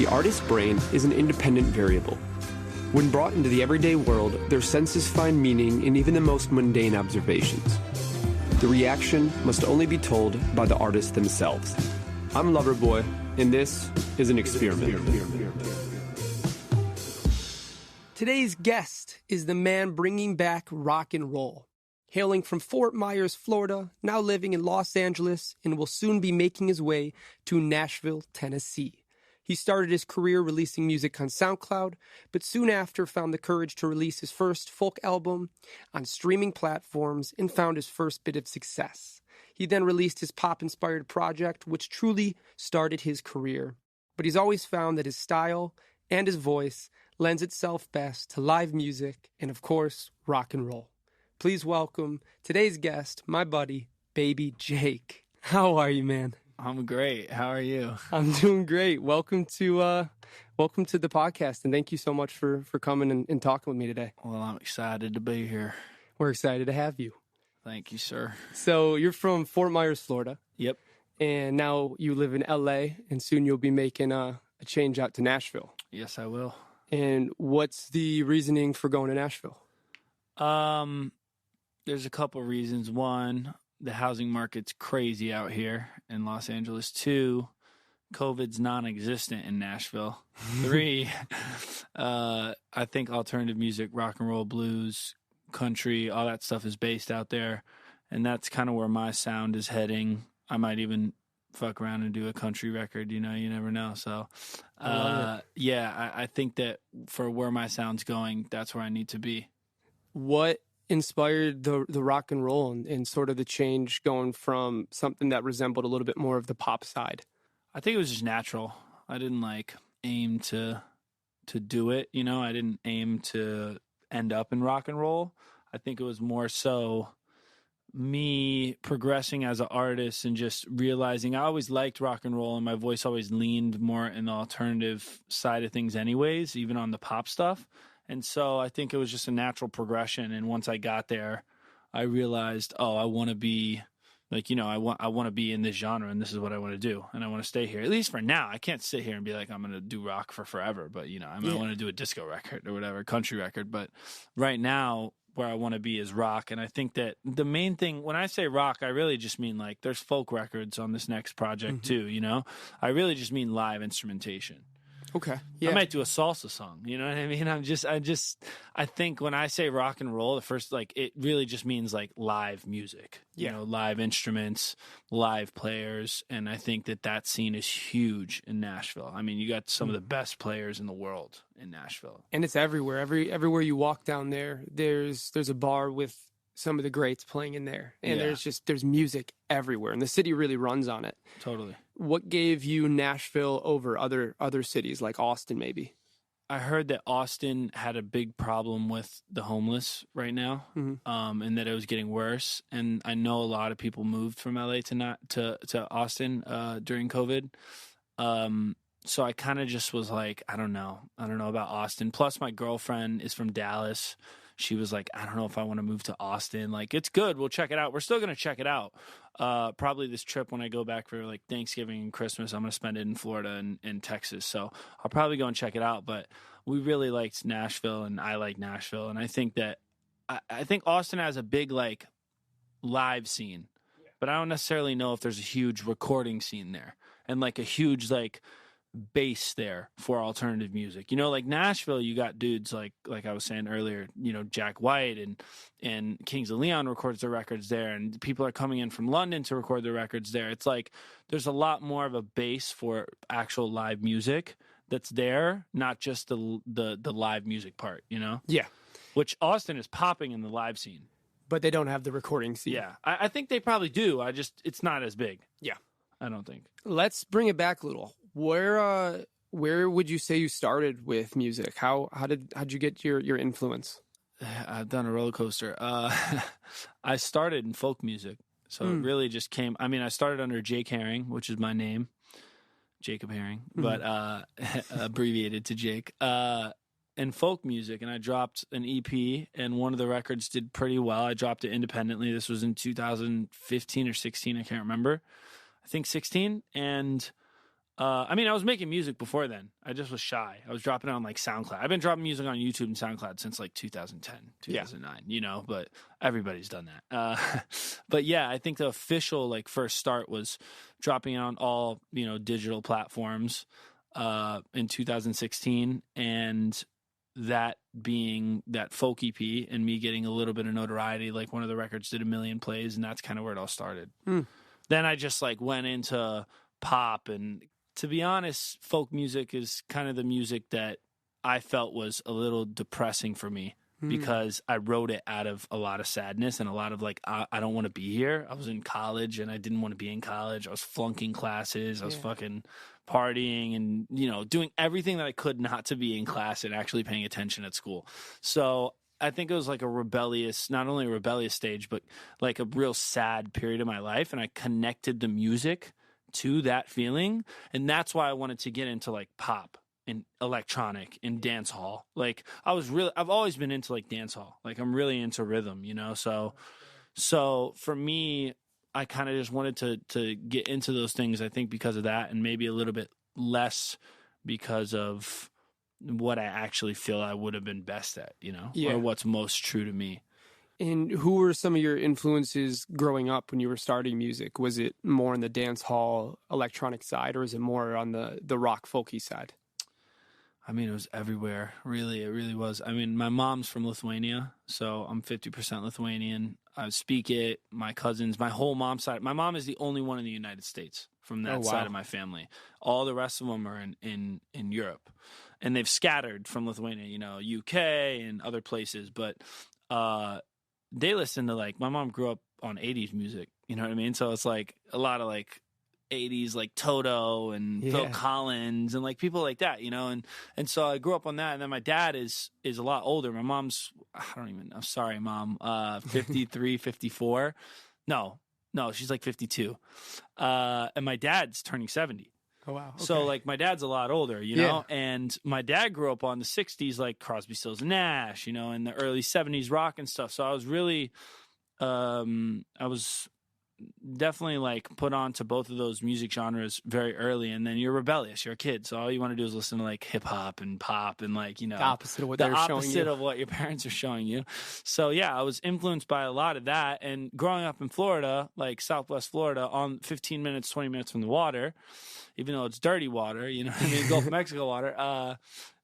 The artist's brain is an independent variable. When brought into the everyday world, their senses find meaning in even the most mundane observations. The reaction must only be told by the artists themselves. I'm Loverboy, and this is an experiment. Today's guest is the man bringing back rock and roll. Hailing from Fort Myers, Florida, now living in Los Angeles, and will soon be making his way to Nashville, Tennessee. He started his career releasing music on SoundCloud, but soon after found the courage to release his first folk album on streaming platforms and found his first bit of success. He then released his pop-inspired project, which truly started his career. But he's always found that his style and his voice lends itself best to live music and, of course, rock and roll. Please welcome today's guest, my buddy, Baby Jake. How are you, man? I'm great. How are you? I'm doing great. Welcome to the podcast, and thank you so much for coming and talking with me today. Well, I'm excited to be here. We're excited to have you. Thank you, sir. So you're from Fort Myers, Florida. Yep. And now you live in L.A., and soon you'll be making a change out to Nashville. Yes, I will. And what's the reasoning for going to Nashville? There's a couple reasons. One, the housing market's crazy out here in Los Angeles. Two, COVID's non-existent in Nashville. Three, I think alternative music, rock and roll, blues, country, all that stuff is based out there. And that's kind of where my sound is heading. I might even fuck around and do a country record, you never know. So, I think that for where my sound's going, that's where I need to be. What inspired the rock and roll and sort of the change going from something that resembled a little bit more of the pop side? I think it was just natural. I didn't aim to do it, I didn't aim to end up in rock and roll. I think it was more so me progressing as an artist and just realizing I always liked rock and roll and my voice always leaned more in the alternative side of things anyways, even on the pop stuff. And so I think it was just a natural progression. And once I got there, I realized, I want to be I want to be in this genre and this is what I want to do. And I want to stay here, at least for now. I can't sit here and be like, I'm going to do rock for forever. But, I want to do a disco record or whatever, country record. But right now, where I want to be is rock. And I think that the main thing, when I say rock, I really just mean there's folk records on this next project too, I really just mean live instrumentation. Okay. Yeah. I might do a salsa song. You know what I mean? I think when I say rock and roll, the first, it really just means live music, live instruments, live players. And I think that scene is huge in Nashville. I mean, you got some of the best players in the world in Nashville. And it's everywhere. Everywhere you walk down there, there's a bar with some of the greats playing in there. And there's music everywhere. And the city really runs on it. Totally. What gave you Nashville over other cities like Austin maybe? I heard that Austin had a big problem with the homeless right now, and that it was getting worse. And I know a lot of people moved from LA to Austin during COVID. So I kind of just was like, I don't know about Austin. Plus my girlfriend is from Dallas. She was like, I don't know if I want to move to Austin. It's good. We'll check it out. We're still going to check it out. Probably this trip when I go back for Thanksgiving and Christmas, I'm going to spend it in Florida and Texas. So I'll probably go and check it out. But we really liked Nashville and I like Nashville. And I think that I think Austin has a big live scene, but I don't necessarily know if there's a huge recording scene there and a huge base there for alternative music. Nashville, you got dudes like I was saying earlier, Jack White and Kings of Leon records their records there, and people are coming in from London to record their records there. It's there's a lot more of a base for actual live music that's there, not just the live music part, Yeah. Which Austin is popping in the live scene. But they don't have the recording scene. Yeah. I think they probably do. It's not as big. Yeah. I don't think. Let's bring it back a little. Where would you say you started with music? How'd you get your influence? I've done a roller coaster. I started in folk music, so it really just came. I mean, I started under Jake Herring, which is my name, Jacob Herring, but abbreviated to Jake. In folk music, and I dropped an EP, and one of the records did pretty well. I dropped it independently. This was in 2015 or 16, I can't remember. I think 16, and I mean, I was making music before then. I just was shy. I was dropping it on like SoundCloud. I've been dropping music on YouTube and SoundCloud since like 2010, 2009, you know, but everybody's done that. But yeah, I think the official like first start was dropping it on all, you know, digital platforms in 2016, and that being that folk EP and me getting a little bit of notoriety. Like one of the records did 1 million plays, and that's kind of where it all started. Then I just like went into pop, and to be honest, folk music is kind of the music that I felt was a little depressing for me because I wrote it out of a lot of sadness and a lot of like, I don't want to be here. I was in college and I didn't want to be in college. I was flunking classes. I was fucking partying and, you know, doing everything that I could not to be in class and actually paying attention at school. So I think it was like a rebellious, not only a rebellious stage, but like a real sad period of my life. And I connected the music to that feeling, and that's why I wanted to get into like pop and electronic and dance hall. Like I've always been into like dance hall. Like I'm really into rhythm, you know. So for me, I kind of just wanted to get into those things. I think because of that, and maybe a little bit less because of what I actually feel I would have been best at, you know, or what's most true to me. And who were some of your influences growing up when you were starting music? Was it more on the dance hall electronic side, or is it more on the rock folky side? I mean, it was everywhere. Really, it really was. I mean, my mom's from Lithuania, so I'm 50% Lithuanian. I speak it. My cousins, my whole mom's side. My mom is the only one in the United States from that side of my family. All the rest of them are in Europe, and they've scattered from Lithuania, you know, UK and other places, but they listen to like, my mom grew up on 80s music, you know what I mean? So it's like a lot of like 80s, like Toto and Phil Collins and like people like that, you know? And so I grew up on that. And then my dad is a lot older. My mom's, I don't even know. Sorry, Mom. 53, 54. No, she's like 52. And my dad's turning 70. Oh, wow. Okay. So, like, my dad's a lot older, you know? And my dad grew up on the 60s, like Crosby, Stills, and Nash, you know, and the early 70s rock and stuff. So I was really, I was definitely, like, put on to both of those music genres very early. And then you're rebellious. You're a kid. So all you want to do is listen to, like, hip-hop and pop and, like, you know. The opposite of what they're showing you. The opposite of what your parents are showing you. So, yeah, I was influenced by a lot of that. And growing up in Florida, like Southwest Florida, on 15 minutes, 20 minutes from the water, even though it's dirty water, you know what I mean, Gulf of Mexico water,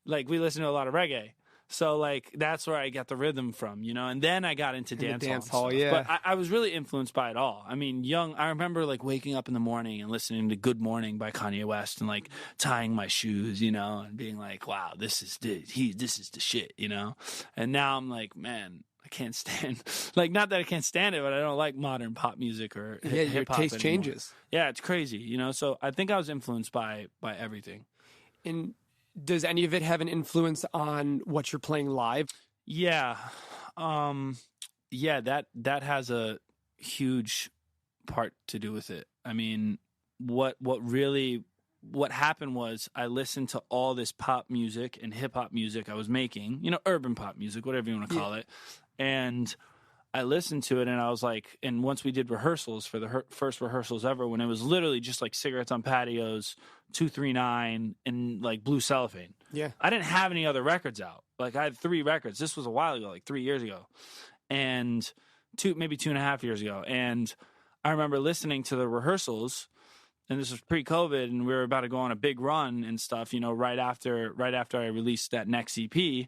like we listen to a lot of reggae. So like that's where I got the rhythm from, you know, and then I got into dance hall. But I was really influenced by it all. I mean, I remember like waking up in the morning and listening to Good Morning by Kanye West and like tying my shoes, you know, and being like, wow, this is the shit, you know. And now I'm like, man, I can't stand, like, not that I can't stand it, but I don't like modern pop music or hip hop. Your taste anymore. changes. Yeah, it's crazy, you know. So I think I was influenced by everything. And does any of it have an influence on what you're playing live? Yeah, that has a huge part to do with it. I mean, what happened was I listened to all this pop music and hip hop music I was making, you know, urban pop music, whatever you want to call it. And I listened to it and I was like, and once we did rehearsals for the first rehearsals ever, when it was literally just like Cigarettes on Patios, 239, and like Blue Cellophane. Yeah. I didn't have any other records out. Like I had 3 records. This was a while ago, like 3 years ago. And maybe 2.5 years ago. And I remember listening to the rehearsals, and this was pre-COVID, and we were about to go on a big run and stuff, you know, right after I released that next EP.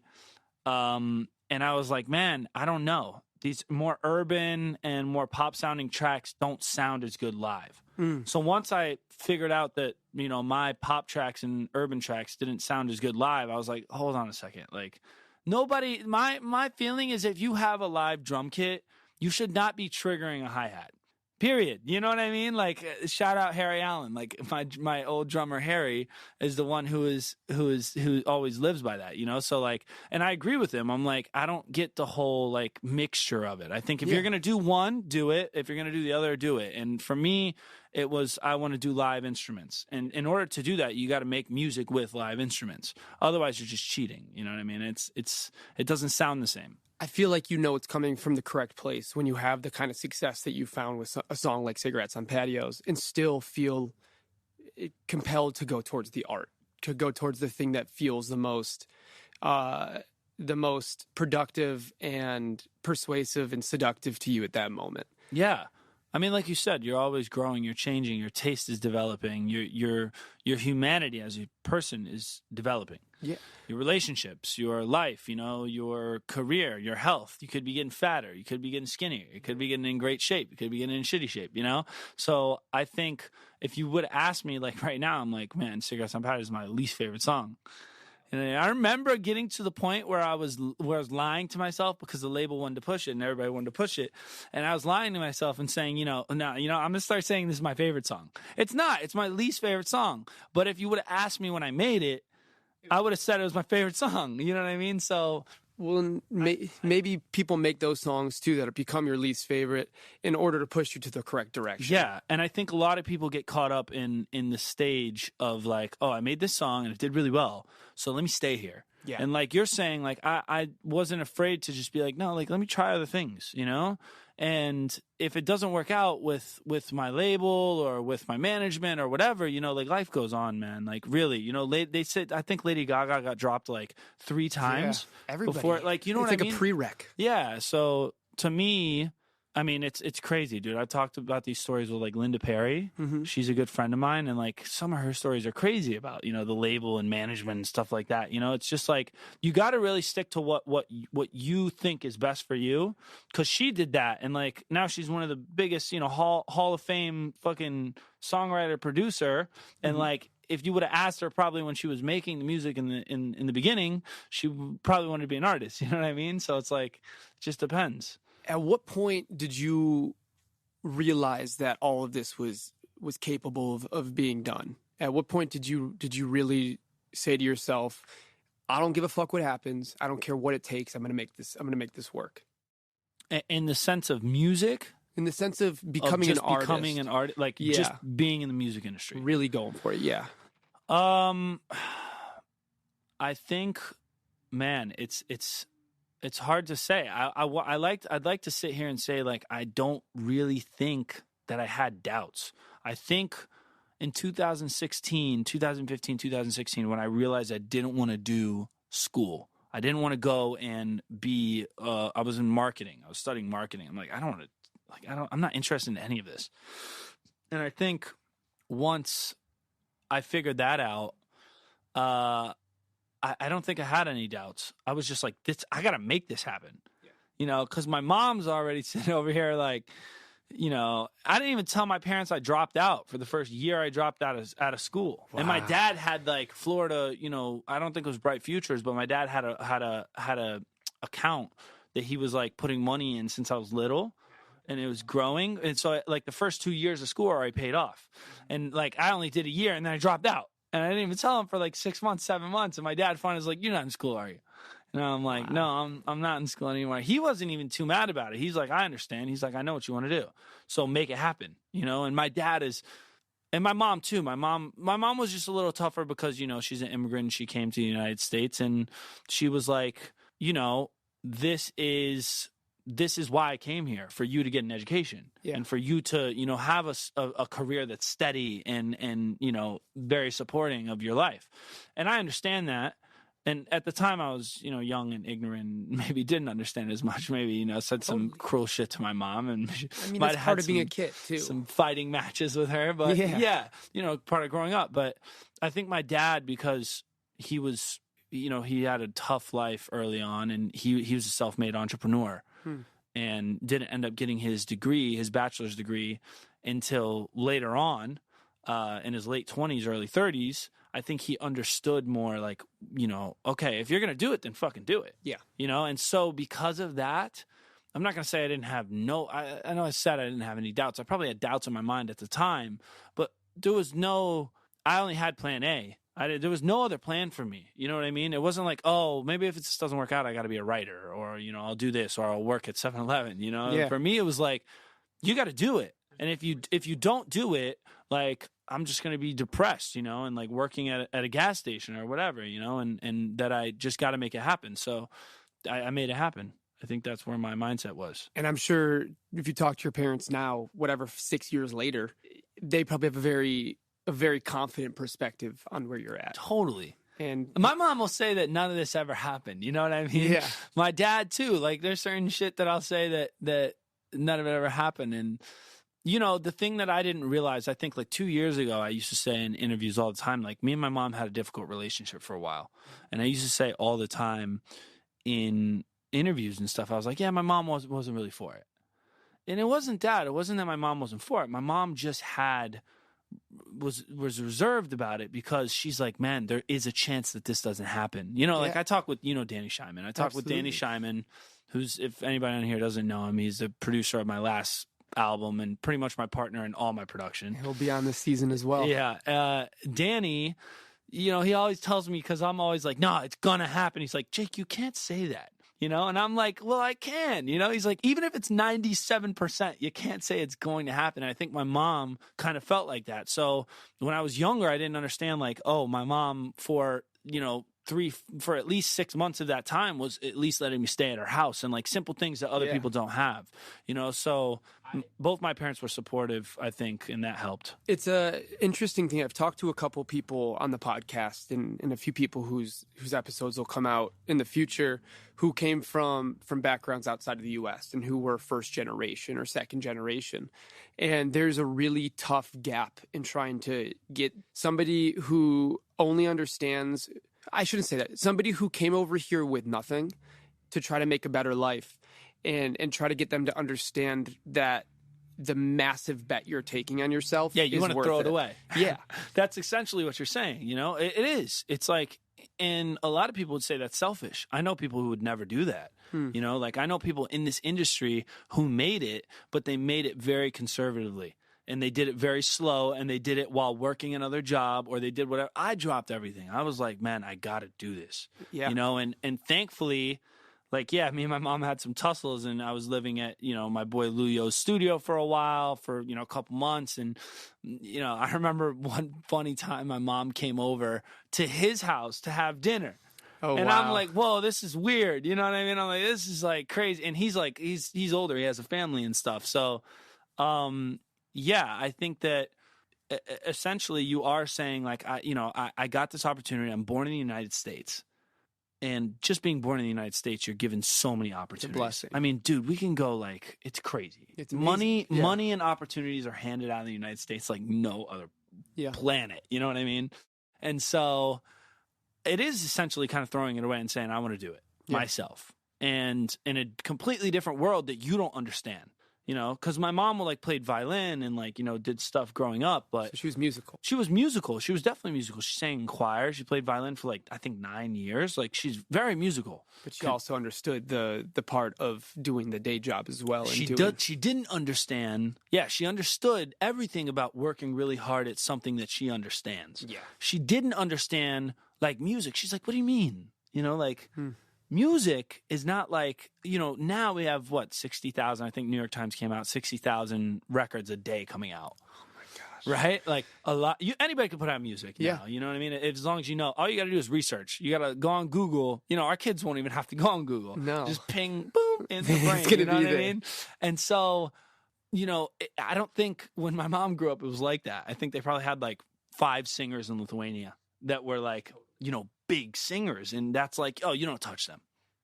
And I was like, man, I don't know. These more urban and more pop sounding tracks don't sound as good live. So once I figured out that, you know, my pop tracks and urban tracks didn't sound as good live, I was like, hold on a second. Like my feeling is if you have a live drum kit, you should not be triggering a hi-hat. Period. You know what I mean? Like, shout out Harry Allen. Like my old drummer Harry is the one who always lives by that. You know, so like, and I agree with him. I'm like, I don't get the whole like mixture of it. I think if you're gonna do one, do it. If you're gonna do the other, do it. And for me, it was I want to do live instruments, and in order to do that, you got to make music with live instruments. Otherwise, you're just cheating. You know what I mean? It doesn't sound the same. I feel like you know it's coming from the correct place when you have the kind of success that you found with a song like Cigarettes on Patios and still feel compelled to go towards the art, to go towards the thing that feels the most productive and persuasive and seductive to you at that moment. Yeah. I mean, like you said, you're always growing, you're changing, your taste is developing, your humanity as a person is developing. Yeah. Your relationships, your life, your career, your health. You could be getting fatter, you could be getting skinnier, you could be getting in great shape, you could be getting in shitty shape, So I think if you would ask me, like right now, I'm like, man, Cigarettes on Powder is my least favorite song. And I remember getting to the point where I was lying to myself because the label wanted to push it and everybody wanted to push it. And I was lying to myself and saying, no, I'm going to start saying this is my favorite song. It's not. It's my least favorite song. But if you would have asked me when I made it, I would have said it was my favorite song. You know what I mean? So... Well, maybe people make those songs, too, that become your least favorite in order to push you to the correct direction. Yeah, and I think a lot of people get caught up in the stage of like, oh, I made this song and it did really well, so let me stay here. Yeah. And like you're saying, like I wasn't afraid to just be like, no, like let me try other things, And if it doesn't work out with my label or with my management or whatever, like life goes on, man. Like really, they said I think Lady Gaga got dropped like 3 times before, like what I mean? It's like a prereq. Yeah. So to me, I mean, it's crazy, dude. I've talked about these stories with like Linda Perry. Mm-hmm. She's a good friend of mine, and like some of her stories are crazy about the label and management and stuff like that. It's just like you got to really stick to what you think is best for you, because she did that, and like now she's one of the biggest Hall of Fame fucking songwriter producer, and like. If you would have asked her probably when she was making the music in the beginning, she probably wanted to be an artist. You know what I mean? So it's like, it just depends. At what point did you realize that all of this was capable of being done? At what point did you really say to yourself, I don't give a fuck what happens. I don't care what it takes. I'm going to make this work. In the sense of music? In the sense of becoming an artist. Becoming an artist, like just being in the music industry. Really going for it, yeah. I think, man, it's hard to say. I'd like to sit here and say, like, I don't really think that I had doubts. I think in 2015, 2016, when I realized I didn't want to do school, I didn't want to go and be, I was in marketing. I was studying marketing. I'm like, I'm not interested in any of this. And I think once I figured that out, I don't think I had any doubts. I was just like, I got to make this happen, because my mom's already sitting over here like, I didn't even tell my parents I dropped out for the first year I dropped out of school. Wow. And my dad had like Florida, I don't think it was Bright Futures, but my dad had a account that he was like putting money in since I was little. And it was growing. And so like the first 2 years of school already paid off. And like I only did a year and then I dropped out. And I didn't even tell him for like 6 months, 7 months. And my dad finally was like, you're not in school, are you? And I'm like, no, I'm not in school anymore. He wasn't even too mad about it. He's like, I understand. He's like, I know what you want to do. So make it happen, And my dad is, and my mom too. My mom was just a little tougher because, she's an immigrant and she came to the United States. And she was like, this is why I came here, for you to get an education and for you to, have a career that's steady and, very supporting of your life. And I understand that. And at the time I was, young and ignorant, maybe didn't understand as much, maybe, said some cruel shit to my mom. And that's part of being a kid too. Some fighting matches with her, but part of growing up. But I think my dad, because he was, he had a tough life early on, and he was a self-made entrepreneur. And didn't end up getting his bachelor's degree until later on, in his late 20s, early 30s. I think he understood more like, okay, if you're going to do it, then fucking do it. Yeah. And so because of that, I'm not going to say I didn't have I know I said I didn't have any doubts. I probably had doubts in my mind at the time, but I only had plan A. There was no other plan for me. You know what I mean? It wasn't like, oh, maybe if it just doesn't work out, I got to be a writer, or, I'll do this, or I'll work at 7-Eleven, Yeah. For me, it was like, you got to do it. And if you don't do it, like, I'm just going to be depressed, and like working at a gas station or whatever, and that I just got to make it happen. So I made it happen. I think that's where my mindset was. And I'm sure if you talk to your parents now, whatever, 6 years later, they probably have a a very confident perspective on where you're at. Totally. And my mom will say that none of this ever happened. You know what I mean? Yeah. My dad too. Like there's certain shit that I'll say that none of it ever happened. And the thing that I didn't realize, I think like 2 years ago, I used to say in interviews all the time, like me and my mom had a difficult relationship for a while. And I used to say all the time in interviews and stuff, I was like, yeah, my mom wasn't really for it. And it wasn't that. It wasn't that my mom wasn't for it. My mom just was reserved about it because she's like, man, there is a chance that this doesn't happen. Like I talk with, Danny Scheinman. I talk with Danny Scheinman, who's, if anybody on here doesn't know him, he's the producer of my last album and pretty much my partner in all my production. He'll be on this season as well. Yeah. Danny, he always tells me, because I'm always like, no, it's gonna happen. He's like, Jake, you can't say that. And I'm like, well, I can. He's like, even if it's 97%, you can't say it's going to happen. And I think my mom kind of felt like that. So when I was younger, I didn't understand, like, oh, my mom for at least 6 months of that time was at least letting me stay at her house, and like simple things that other people don't have, so both my parents were supportive, I think, and that helped. It's a interesting thing. I've talked to a couple people on the podcast and a few people whose episodes will come out in the future who came from backgrounds outside of the U.S. and who were first generation or second generation. And there's a really tough gap in trying to get somebody who only understands, I shouldn't say that, somebody who came over here with nothing to try to make a better life and try to get them to understand that the massive bet you're taking on yourself you is want to throw it away. Yeah. That's essentially what you're saying. It is. It's like, and a lot of people would say that's selfish. I know people who would never do that. Like I know people in this industry who made it, but they made it very conservatively. And they did it very slow, and they did it while working another job, or they did whatever. I dropped everything. I was like, man, I got to do this. Yeah. And thankfully, like, yeah, me and my mom had some tussles, and I was living at, my boy Luyo's studio for a while, for, a couple months. And, I remember one funny time my mom came over to his house to have dinner. Oh, and wow. I'm like, whoa, this is weird. You know what I mean? I'm like, this is like crazy. And he's like, he's older. He has a family and stuff. So, yeah, I think that essentially you are saying, like, I got this opportunity. I'm born in the United States. And just being born in the United States, you're given so many opportunities. It's a blessing. I mean, dude, we can go like, it's crazy. It's amazing. Money and opportunities are handed out in the United States like no other planet. You know what I mean? And so it is essentially kind of throwing it away and saying, I want to do it myself. And in a completely different world that you don't understand. Because my mom like played violin and like, did stuff growing up, but so she was musical. She was musical. She was definitely musical. She sang in choir. She played violin for like, I think 9 years. Like she's very musical. But she also understood the part of doing the day job as well. She didn't understand. Yeah, she understood everything about working really hard at something that she understands. Yeah. She didn't understand like music. She's like, what do you mean? Music is not like, now we have 60,000, I think New York Times came out, 60,000 records a day coming out. Oh my gosh. Right? Like a lot. Anybody can put out music now. Yeah. You know what I mean? As long as you know, all you got to do is research. You got to go on Google. Our kids won't even have to go on Google. No. Just ping, boom, in the brain. It's gonna you know be what there. I mean? And so, I don't think when my mom grew up, it was like that. I think they probably had like 5 singers in Lithuania that were like, big singers. And that's like, oh, you don't touch them.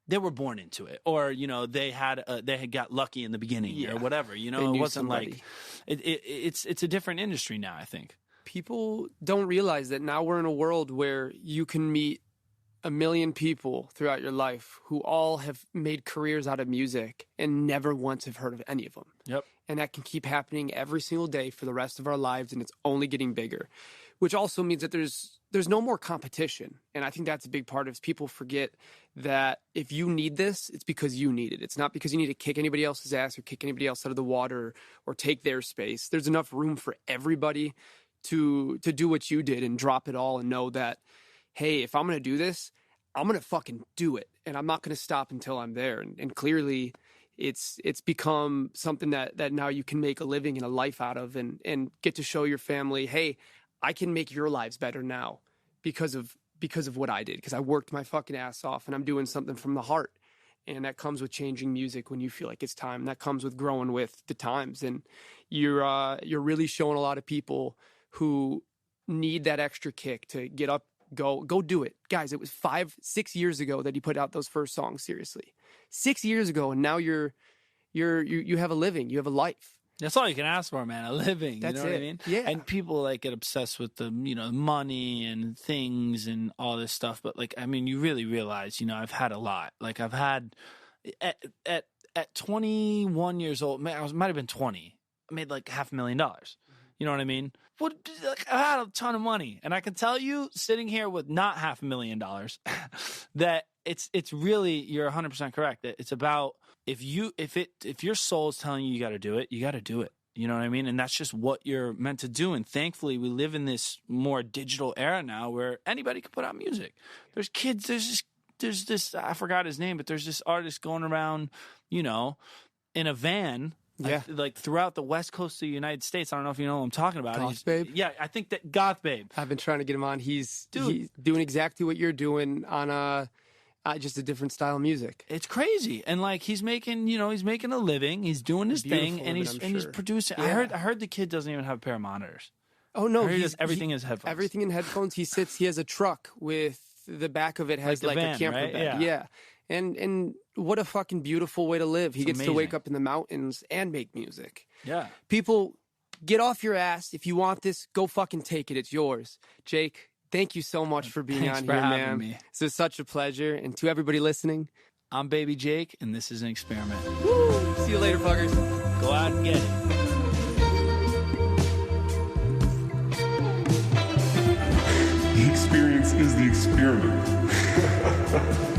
They were born into it, or they had got lucky in the beginning, or whatever. It wasn't somebody. Like it's a different industry now. I think people don't realize that now we're in a world where you can meet 1 million people throughout your life who all have made careers out of music and never once have heard of any of them. Yep. And that can keep happening every single day for the rest of our lives, and it's only getting bigger, which also means that there's no more competition. And I think that's a big part of it. People forget that if you need this, it's because you need it. It's not because you need to kick anybody else's ass or kick anybody else out of the water or take their space. There's enough room for everybody to do what you did and drop it all and know that, hey, if I'm going to do this, I'm going to fucking do it. And I'm not going to stop until I'm there. And clearly it's become something that now you can make a living and a life out of and get to show your family, hey, I can make your lives better now because of what I did, because I worked my fucking ass off and I'm doing something from the heart. And that comes with changing music when you feel like it's time. That comes with growing with the times. And you're really showing a lot of people who need that extra kick to get up, go do it. Guys, it was 5-6 years ago that he put out those first songs, seriously. 6 years ago, and now you have a living, you have a life. That's all you can ask for, man. A living. That's you know it. What I mean? Yeah. And people like get obsessed with the, money and things and all this stuff. But like, I mean, you really realize, I've had a lot. Like I've had at 21 years old, might have been 20. I made like $500,000. You know what I mean? I had a ton of money, and I can tell you, sitting here with not $500,000, that it's really, you're 100% correct. That it's about if your soul is telling you you got to do it, you got to do it. You know what I mean? And that's just what you're meant to do. And thankfully, we live in this more digital era now where anybody can put out music. There's kids. There's this. I forgot his name, but there's this artist going around, in a van. Yeah. Like throughout the west coast of the United States. I don't know if you know what I'm talking about. Goth Babe? Yeah, I think that Goth Babe. I've been trying to get him on. He's doing exactly what you're doing on just a different style of music. It's crazy. And like he's making a living. He's doing his thing, and he's producing. Yeah. I heard the kid doesn't even have a pair of monitors. Oh no, he does everything in his headphones. Everything in headphones. He has a truck with the back of it has like van, a camper right? bed. Yeah. And what a fucking beautiful way to live. He gets to wake up in the mountains and make music. Yeah. People, get off your ass. If you want this, go fucking take it. It's yours. Jake, thank you so much for being on here, man. Me. This was such a pleasure. And to everybody listening, I'm Baby Jake, and this is an experiment. Woo! See you later, fuckers. Go out and get it. The experience is the experiment.